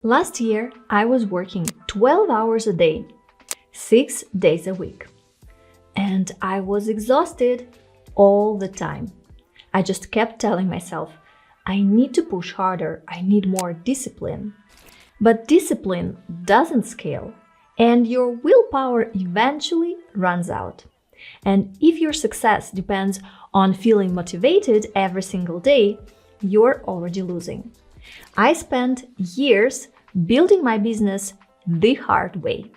Last year, I was working 12 hours a day, 6 days a week. And I was exhausted all the time. I just kept telling myself, I need to push harder, I need more discipline. But discipline doesn't scale, and your willpower eventually runs out. And if your success depends on feeling motivated every single day, you're already losing. I spent years building my business the hard way.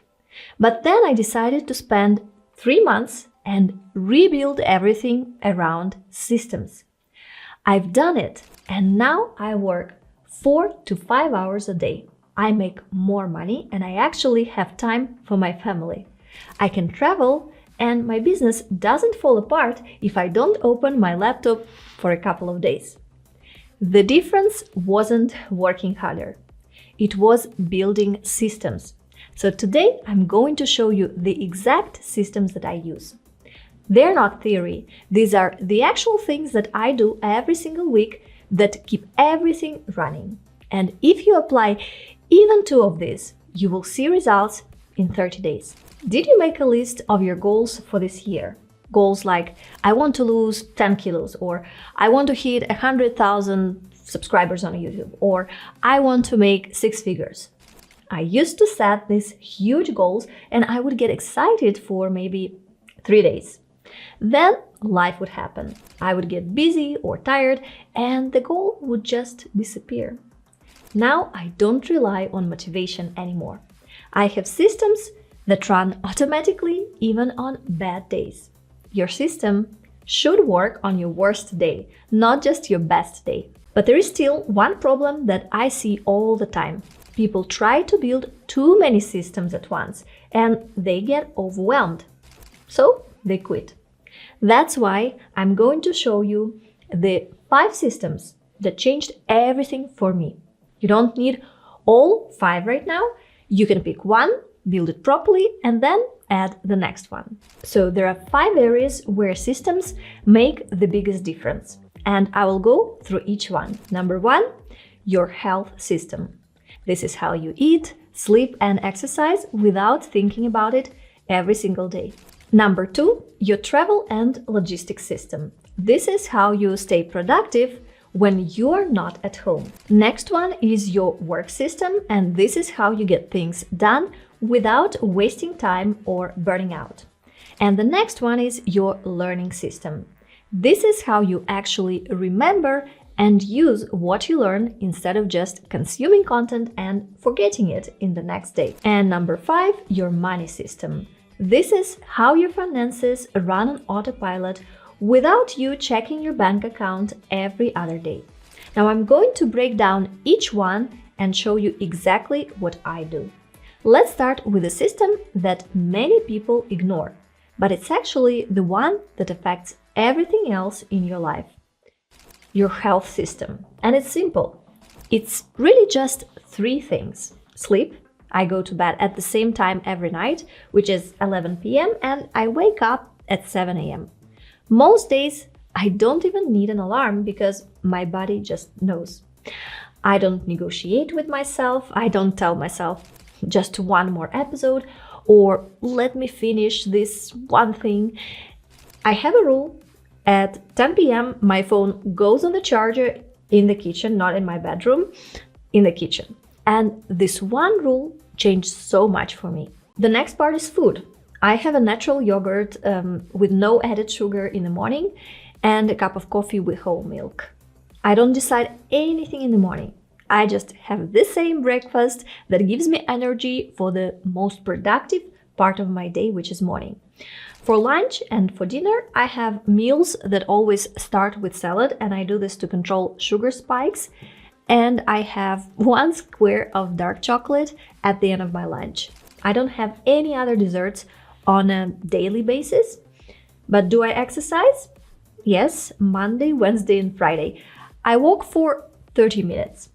But then I decided to spend 3 months and rebuild everything around systems. I've done it, and now I work 4 to 5 hours a day. I make more money and I actually have time for my family. I can travel and my business doesn't fall apart if I don't open my laptop for a couple of days. The difference wasn't working harder. It was building systems. So today I'm going to show you the exact systems that I use. They're not theory. These are the actual things that I do every single week that keep everything running. And if you apply even 2 of these, you will see results in 30 days. Did you make a list of your goals for this year? Goals like, I want to lose 10 kilos, or I want to hit 100,000 subscribers on YouTube, or I want to make 6 figures. I used to set these huge goals and I would get excited for maybe 3 days. Then life would happen. I would get busy or tired and the goal would just disappear. Now I don't rely on motivation anymore. I have systems that run automatically even on bad days. Your system should work on your worst day, not just your best day. But there is still one problem that I see all the time. People try to build too many systems at once and they get overwhelmed. So they quit. That's why I'm going to show you the 5 systems that changed everything for me. You don't need all 5 right now. You can pick one, build it properly, and then add the next one. So there are 5 areas where systems make the biggest difference. And I will go through each one. Number 1, your health system. This is how you eat, sleep, and exercise without thinking about it every single day. Number 2, your travel and logistics system. This is how you stay productive when you are not at home. Next one is your work system, and this is how you get things done without wasting time or burning out. And the next one is your learning system. This is how you actually remember and use what you learn instead of just consuming content and forgetting it in the next day. And number 5, your money system. This is how your finances run on autopilot without you checking your bank account every other day. Now I'm going to break down each one and show you exactly what I do. Let's start with a system that many people ignore, but it's actually the one that affects everything else in your life. Your health system. And it's simple. It's really just 3 things. Sleep. I go to bed at the same time every night, which is 11 p.m. and I wake up at 7 a.m. Most days, I don't even need an alarm because my body just knows. I don't negotiate with myself. I don't tell myself just one more episode or let me finish this one thing. I have a rule. At 10 p.m., my phone goes on the charger in the kitchen, not in my bedroom, in the kitchen. And this one rule changed so much for me. The next part is food. I have a natural yogurt with no added sugar in the morning and a cup of coffee with whole milk. I don't decide anything in the morning. I just have the same breakfast that gives me energy for the most productive part of my day, which is morning. For lunch and for dinner, I have meals that always start with salad, and I do this to control sugar spikes. And I have 1 square of dark chocolate at the end of my lunch. I don't have any other desserts on a daily basis. But do I exercise? Yes, Monday, Wednesday, and Friday. I walk for 30 minutes.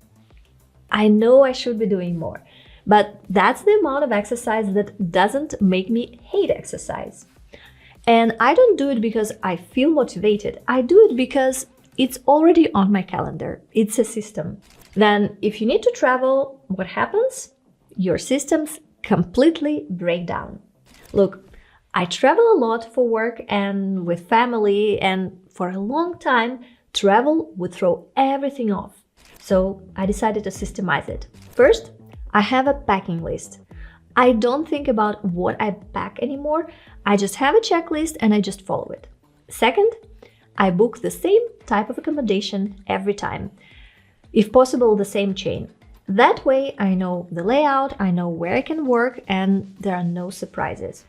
I know I should be doing more, but that's the amount of exercise that doesn't make me hate exercise. And I don't do it because I feel motivated. I do it because it's already on my calendar. It's a system. Then if you need to travel, what happens? Your systems completely break down. Look, I travel a lot for work and with family, and for a long time, travel would throw everything off. So I decided to systemize it. First, I have a packing list. I don't think about what I pack anymore. I just have a checklist and I just follow it. Second, I book the same type of accommodation every time. If possible, the same chain. That way, I know the layout, I know where I can work, and there are no surprises.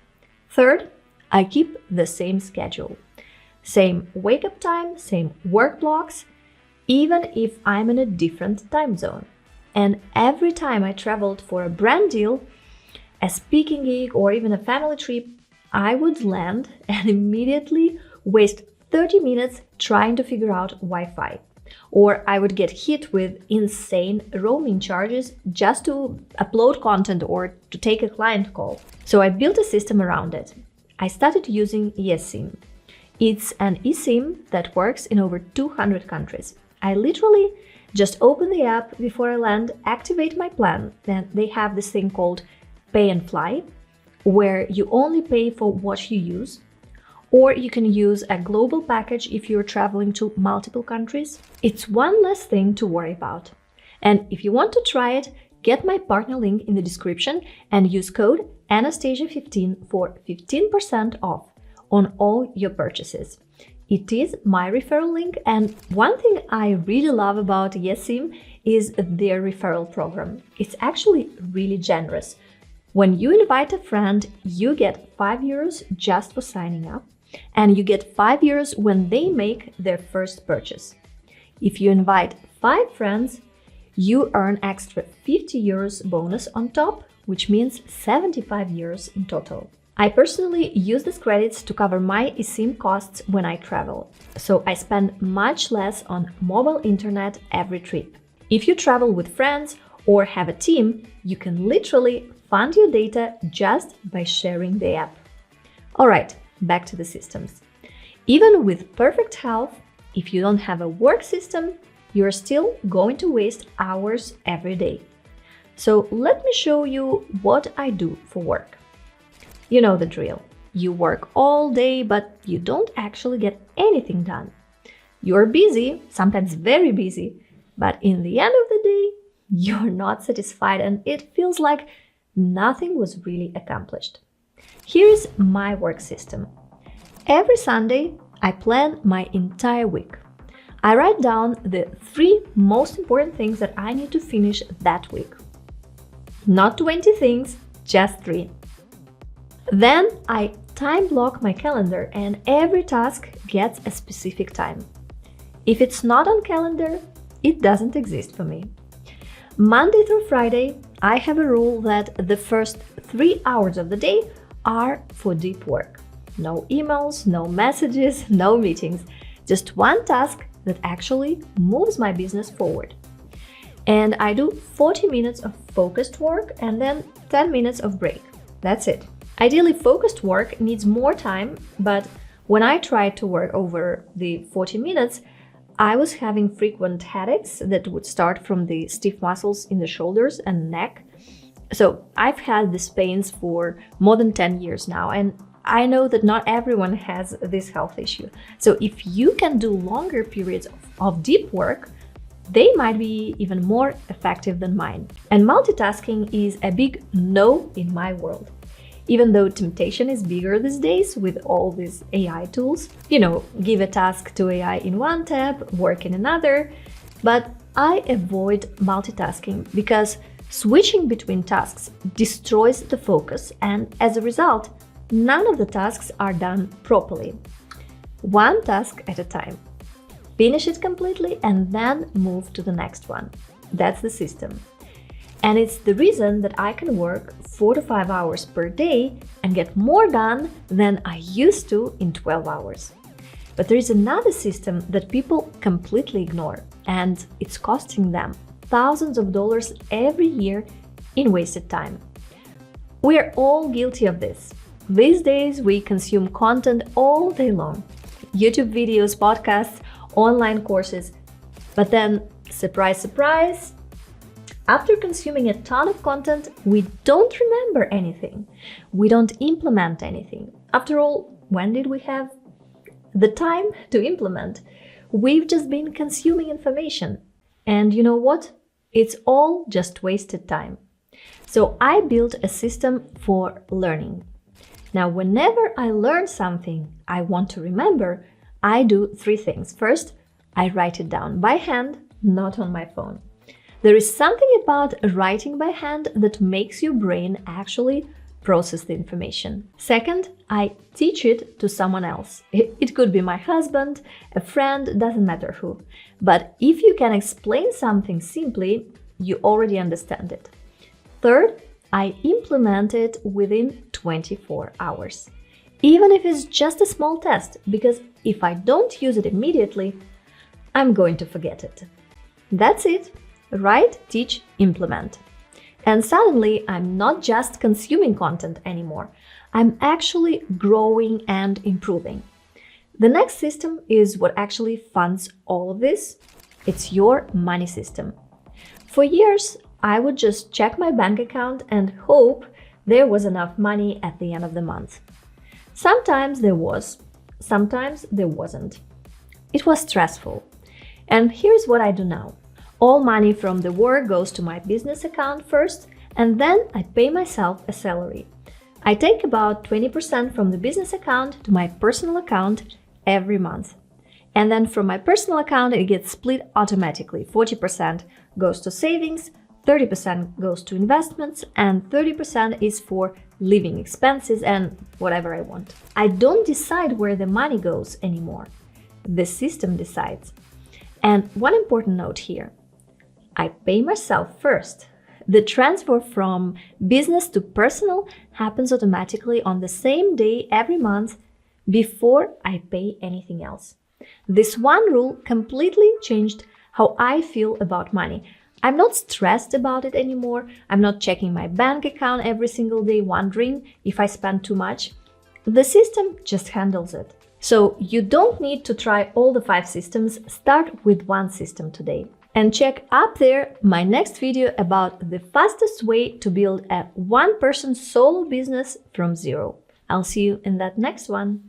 Third, I keep the same schedule. Same wake-up time, same work blocks, even if I'm in a different time zone. And every time I traveled for a brand deal, a speaking gig, or even a family trip, I would land and immediately waste 30 minutes trying to figure out Wi-Fi. Or I would get hit with insane roaming charges just to upload content or to take a client call. So I built a system around it. I started using eSIM. It's an eSIM that works in over 200 countries. I literally just open the app before I land, activate my plan. Then they have this thing called Pay and Fly, where you only pay for what you use. Or you can use a global package if you're traveling to multiple countries. It's one less thing to worry about. And if you want to try it, get my partner link in the description and use code Anastasia15 for 15% off on all your purchases. It is my referral link, and one thing I really love about eSIM is their referral program. It's actually really generous. When you invite a friend, you get €5 just for signing up. And you get €5 when they make their first purchase. If you invite 5 friends, you earn extra €50 bonus on top, which means €75 in total. I personally use these credits to cover my eSIM costs when I travel, so I spend much less on mobile internet every trip. If you travel with friends or have a team, you can literally fund your data just by sharing the app. All right. Back to the systems. Even with perfect health, if you don't have a work system, you're still going to waste hours every day. So let me show you what I do for work. You know the drill. You work all day, but you don't actually get anything done. You're busy, sometimes very busy, but in the end of the day, you're not satisfied and it feels like nothing was really accomplished. Here's my work system. Every Sunday, I plan my entire week. I write down the 3 most important things that I need to finish that week. Not 20 things, just 3. Then I time block my calendar and every task gets a specific time. If it's not on calendar, it doesn't exist for me. Monday through Friday, I have a rule that the first 3 hours of the day are for deep work. No emails, no messages, no meetings. Just one task that actually moves my business forward. And I do 40 minutes of focused work and then 10 minutes of break. That's it. Ideally, focused work needs more time, but when I tried to work over the 40 minutes, I was having frequent headaches that would start from the stiff muscles in the shoulders and neck. So I've had these pains for more than 10 years now, and I know that not everyone has this health issue. So if you can do longer periods of deep work, they might be even more effective than mine. And multitasking is a big no in my world. Even though temptation is bigger these days with all these AI tools, give a task to AI in one tab, work in another. But I avoid multitasking because switching between tasks destroys the focus, and as a result, none of the tasks are done properly. One task at a time. Finish it completely and then move to the next one. That's the system. And it's the reason that I can work 4 to 5 hours per day and get more done than I used to in 12 hours. But there is another system that people completely ignore, and it's costing them thousands of dollars every year in wasted time. We are all guilty of this. These days, we consume content all day long. YouTube videos, podcasts, online courses. But then, surprise, surprise, After consuming a ton of content, we don't remember anything. We don't implement anything. After all, when did we have the time to implement? We've just been consuming information. And you know what? It's all just wasted time. So I built a system for learning. Now, whenever I learn something I want to remember, I do 3 things. First, I write it down by hand, not on my phone. There is something about writing by hand that makes your brain actually process the information. Second, I teach it to someone else. It could be my husband, a friend, doesn't matter who. But if you can explain something simply, you already understand it. Third, I implement it within 24 hours. Even if it's just a small test, because if I don't use it immediately, I'm going to forget it. That's it. Write, teach, implement. And suddenly, I'm not just consuming content anymore. I'm actually growing and improving. The next system is what actually funds all of this. It's your money system. For years, I would just check my bank account and hope there was enough money at the end of the month. Sometimes there was, sometimes there wasn't. It was stressful. And here's what I do now. All money from the work goes to my business account first, and then I pay myself a salary. I take about 20% from the business account to my personal account every month. And then from my personal account, it gets split automatically. 40% goes to savings, 30% goes to investments, and 30% is for living expenses and whatever I want. I don't decide where the money goes anymore. The system decides. And one important note here. I pay myself first. The transfer from business to personal happens automatically on the same day every month before I pay anything else. This one rule completely changed how I feel about money. I'm not stressed about it anymore. I'm not checking my bank account every single day wondering if I spend too much. The system just handles it. So you don't need to try all the 5 systems. Start with one system today. And check up there my next video about the fastest way to build a one-person solo business from zero. I'll see you in that next one.